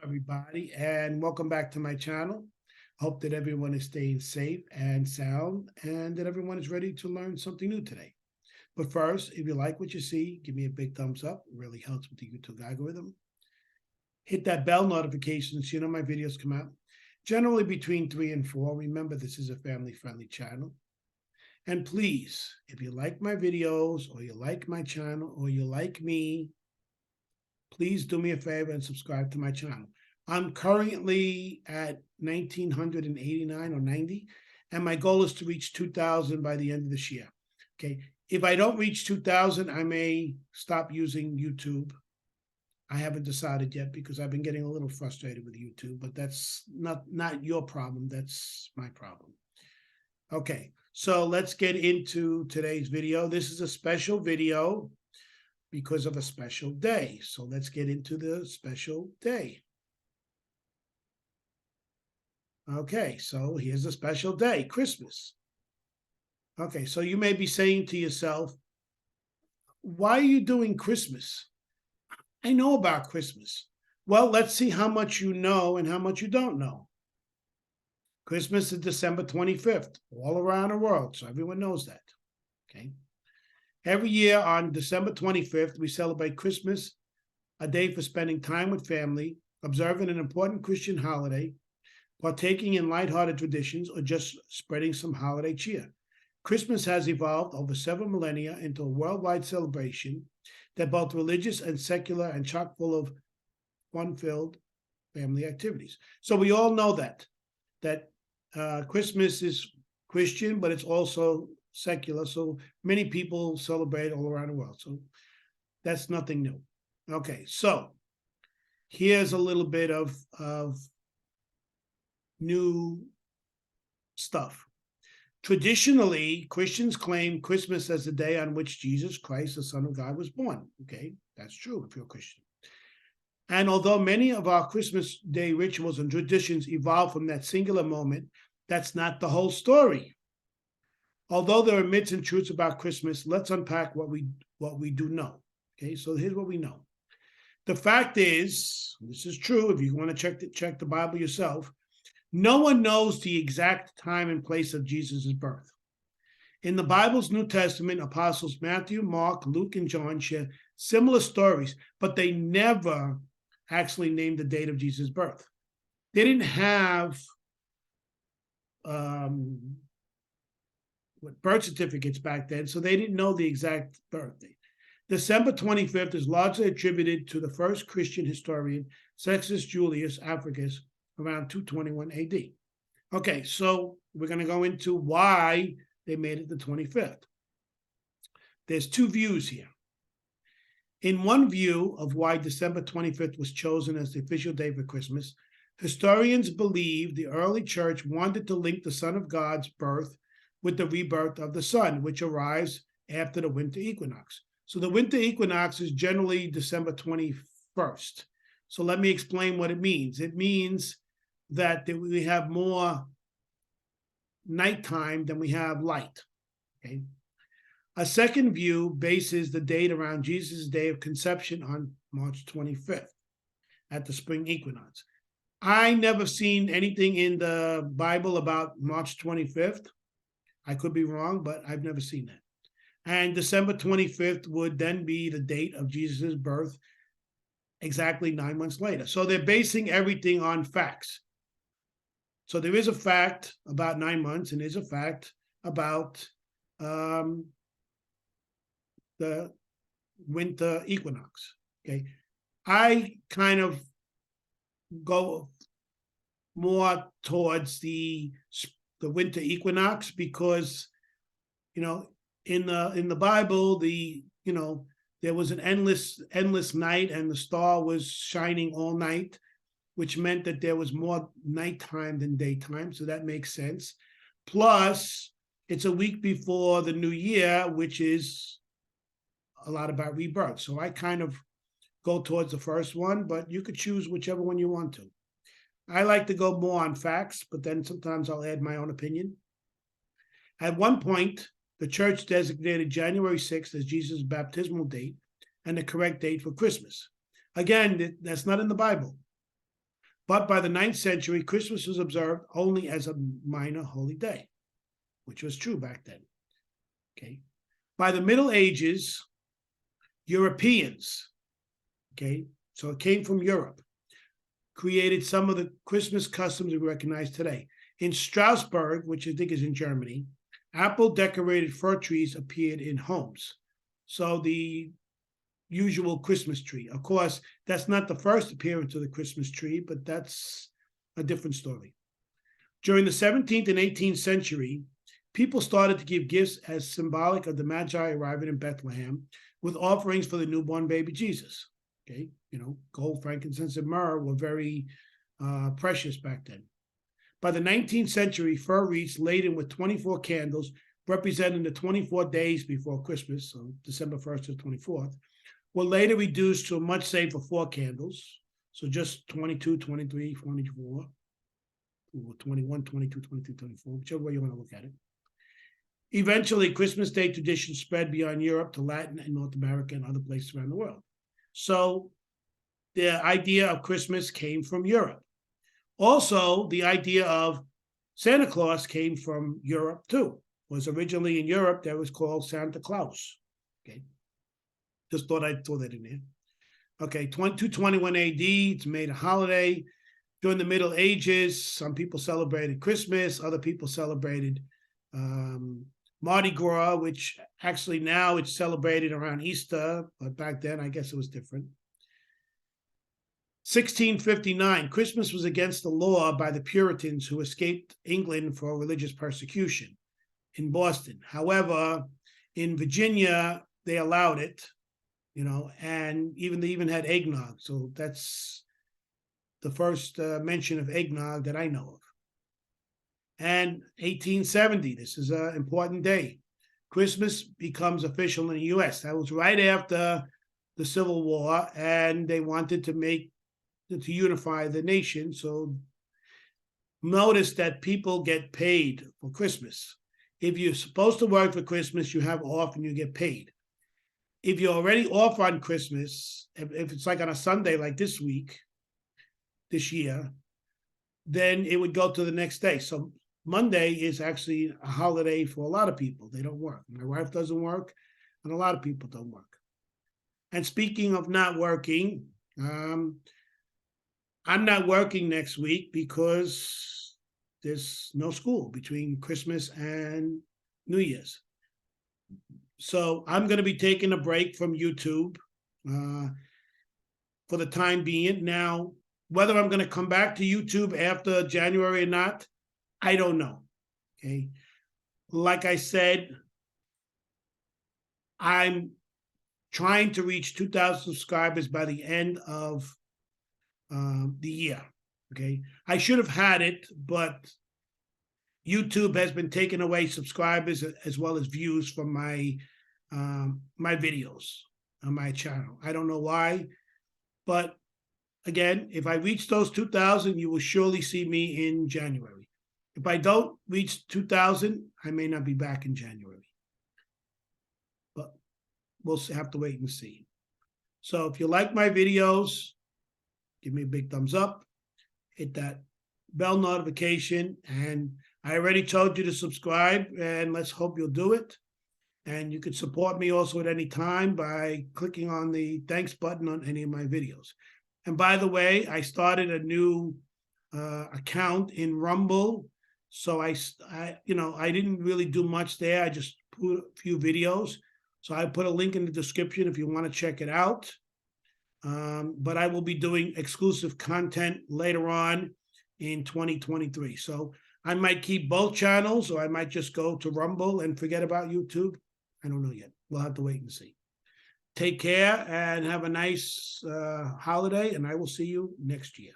everybody, and welcome back to my channel. Hope that everyone is staying safe and sound, and that everyone is ready to learn something new today. But first, if you like what you see, give me a big thumbs up. It really helps with the YouTube algorithm. Hit that bell notification so you know my videos come out. Generally between 3 and 4. Remember, this is a family-friendly channel. And please, if you like my videos, or you like my channel, or you like me, please do me a favor and subscribe to my channel. I'm currently at 1,989 or 90, and my goal is to reach 2,000 by the end of this year. Okay, if I don't reach 2,000, I may stop using YouTube. I haven't decided yet because I've been getting a little frustrated with YouTube, but that's not your problem. That's my problem. Okay, so let's get into today's video. This is a special video because of a special day. So let's get into the special day. Okay, so here's a special day, Christmas. Okay, so you may be saying to yourself, why are you doing Christmas? I know about Christmas. Well, let's see how much you know and how much you don't know. Christmas is December 25th, all around the world, so everyone knows that. Okay. Every year on December 25th, we celebrate Christmas, a day for spending time with family, observing an important Christian holiday, partaking in lighthearted traditions, or just spreading some holiday cheer. Christmas has evolved over several millennia into a worldwide celebration that both religious and secular and chock full of fun-filled family activities. So we all know that Christmas is Christian, but it's also secular. So many people celebrate all around the world. So that's nothing new. Okay, so here's a little bit of new stuff. Traditionally, Christians claim Christmas as the day on which Jesus Christ, the Son of God, was born. Okay, that's true if you're a Christian. And although many of our Christmas Day rituals and traditions evolve from that singular moment, that's not the whole story. Although there are myths and truths about Christmas, let's unpack what we do know. Okay, so here's what we know. The fact is, this is true if you want to check the Bible yourself, no one knows the exact time and place of Jesus' birth. In the Bible's New Testament, apostles Matthew, Mark, Luke, and John share similar stories, but they never actually named the date of Jesus' birth. They didn't have birth certificates back then, so they didn't know the exact birthday. December 25th is largely attributed to the first Christian historian, Sextus Julius Africus, around 221 AD. Okay, so we're going to go into why they made it the 25th. There's two views here. In one view of why December 25th was chosen as the official day for Christmas, historians believe the early church wanted to link the Son of God's birth with the rebirth of the sun, which arrives after the winter equinox. So the winter equinox is generally December 21st. So let me explain what it means. It means that we have more nighttime than we have light. Okay. A second view bases the date around Jesus' day of conception on March 25th at the spring equinox. I never seen anything in the Bible about March 25th. I could be wrong, but I've never seen that. And December 25th would then be the date of Jesus' birth, exactly 9 months later. So they're basing everything on facts. So there is a fact about 9 months, and there's a fact about the winter equinox. Okay, I kind of go more towards the winter equinox because, in the Bible, there was an endless night, and the star was shining all night, which meant that there was more nighttime than daytime. So that makes sense. Plus, it's a week before the new year, which is a lot about rebirth. So I kind of go towards the first one, but you could choose whichever one you want to. I like to go more on facts, but then sometimes I'll add my own opinion. At one point, the church designated January 6th as Jesus' baptismal date and the correct date for Christmas. Again, that's not in the Bible. But by the 9th century, Christmas was observed only as a minor holy day, which was true back then. Okay. By the Middle Ages, Europeans, okay, so it came from Europe, created some of the Christmas customs we recognize today. In Strasbourg, which I think is in Germany, apple-decorated fir trees appeared in homes. So the usual Christmas tree. Of course, that's not the first appearance of the Christmas tree, but that's a different story. During the 17th and 18th century, people started to give gifts as symbolic of the Magi arriving in Bethlehem with offerings for the newborn baby Jesus. Okay, gold, frankincense, and myrrh were very precious back then. By the 19th century, fir wreaths laden with 24 candles, representing the 24 days before Christmas, so December 1st to 24th, were later reduced to a much safer 4 candles, so just 22, 23, 24, or 21, 22, 23, 24, whichever way you want to look at it. Eventually, Christmas Day tradition spread beyond Europe to Latin and North America and other places around the world. So the idea of Christmas came from Europe. Also, the idea of Santa Claus came from Europe too. It was originally in Europe that was called Santa Claus. Okay, just thought I'd throw that in there. Okay, 221 AD, it's made a holiday. During the Middle Ages, some people celebrated Christmas, other people celebrated Mardi Gras, which actually now it's celebrated around Easter, but back then I guess it was different. 1659, Christmas was against the law by the Puritans who escaped England for religious persecution in Boston. However, in Virginia, they allowed it, and they even had eggnog. So that's the first mention of eggnog that I know of. And 1870, this is an important day. Christmas becomes official in the U.S. That was right after the Civil War, and they wanted to unify the nation. So notice that people get paid for Christmas. If you're supposed to work for Christmas, you have off and you get paid. If you're already off on Christmas, if it's like on a Sunday like this year, then it would go to the next day. So Monday is actually a holiday for a lot of people. They don't work. My wife doesn't work, and a lot of people don't work. And speaking of not working, I'm not working next week because there's no school between Christmas and New Year's. So I'm going to be taking a break from YouTube for the time being. Now, whether I'm going to come back to YouTube after January or not, I don't know. Okay. Like I said, I'm trying to reach 2,000 subscribers by the end of the year. Okay. I should have had it, but YouTube has been taking away subscribers as well as views from my videos on my channel. I don't know why, but again, if I reach those 2,000, you will surely see me in January. If I don't reach 2,000, I may not be back in January. But we'll have to wait and see. So if you like my videos, give me a big thumbs up, hit that bell notification, and I already told you to subscribe, and let's hope you'll do it. And you can support me also at any time by clicking on the thanks button on any of my videos. And by the way, I started a new account in Rumble. So I didn't really do much there. I just put a few videos. So I put a link in the description if you want to check it out. But I will be doing exclusive content later on in 2023. So I might keep both channels, or I might just go to Rumble and forget about YouTube. I don't know yet. We'll have to wait and see. Take care and have a nice holiday, and I will see you next year.